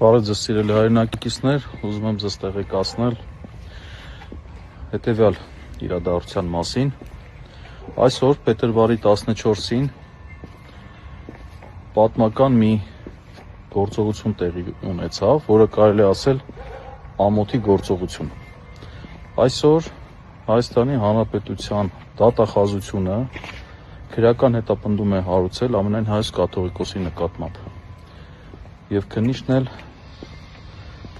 Բարև ձեզ սիրելի հայրենակիցներ, ուզում եմ ձեզ տեղեկացնել հետևյալ իրադարձության մասին։ Այսօր փետրվարի 14-ին պատմական մի գործողություն տեղի ունեցավ, որը կարելի ասել ամոթի գործողություն։ Այսօր Հայաստանի Հանրապետության դատախազությունը քրեական հետապնդում է հարուցել Ամենայն Հայոց կաթողիկոսի նկատմամբ։ Եվ քննիչն էլ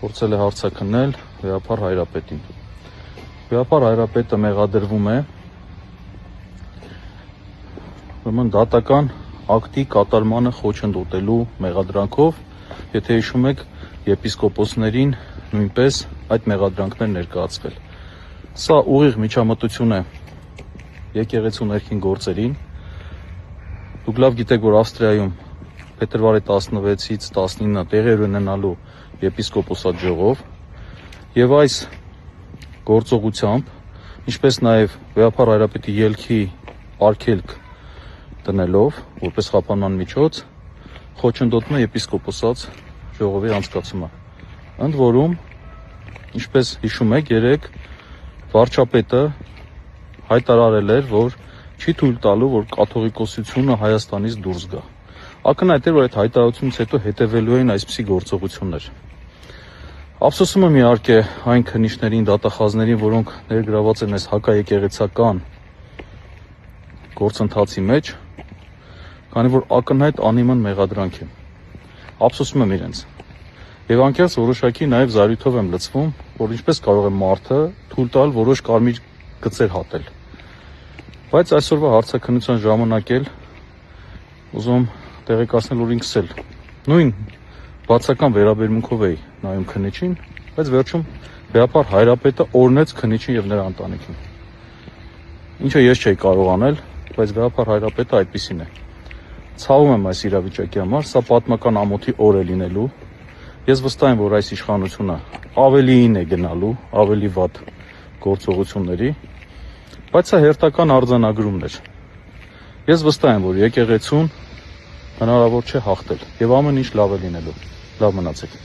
փորձել է հարցաքննել Վեհափառ Հայրապետին։ Վեհափառ Հայրապետը մեղադրվում է դատական ակտի կատարմանը խոչընդոտելու մեղադրանքով, եթե հիշում եք, եպիսկոպոսներին նույնպես այդ մեղադրանքներ ներկայացվել։ Սա ուղիղ միջամտություն է եկեղեցու ներքին գործերին։ Դուք լավ գիտեք, որ Ավստրիայում փետրվարի 16-ից 19-ը տեղի ունենալու եպիսկոպոսատ ժողով, եւ այս գործողությամբ, ինչպես նաեւ Վեհափառ Հայրապետի ելքի արգելք դնելով որպես խափանման միջոց, խոչընդոտում է եպիսկոպոսատ ժողովի անցկացումը։ Ընդ որում, ինչպես հիշում եք, երեք վարչապետը հայտարարել էր, որ չի թույլ տալու, որ կաթողիկոսությունը Հայաստանից դուրս գա։ Ակնհայտ էր, որ այդ հայտարարությունից հետո հետևելու էին այսպիսի գործողություններ։ Ափսոսում եմ իհարկե այն քննիչներին, դատախազներին, որոնք ներգրաված են այս հակաեկեղեցական գործընթացի մեջ, քանի որ ակնհայտ անիմն մեղադրանք է։ Ափսոսում եմ իրենց։ Եվ անկեղծ որոշակի նաև զայրույթով եմ լցվում, որ ինչպես կարող է մարդը թույլ տալ որոշ կարմիր գծեր հատել։ Բայց այսօրվա հարցաքննության ժամանակ էլ ուզում տեղեկացնել, որ ինքս էլ նույն բացական վերաբերմունքով էի նայում քննիչին, բայց վերջում Վեհափառ Հայրապետը օրհնեց քննիչին եւ նրա ընտանիքին։ Ինչը ես չէի կարող անել, բայց Վեհափառ Հայրապետը այդպիսին է։ Ցավում եմ այս իրավիճակի համար, սա պատմական ամոթի օր է լինելու։ Ես վստահ եմ, որ այս իշխանությունը ավելիին է գնալու, ավելի վատ գործողությունների, բայց սա հերթական արձանագրումն էր։ Ես վստահ եմ, որ եկեղեցուն հնարավոր չէ հաղթել, եւ ամեն ինչ լավ է լինելու։ Լավ մնացեք։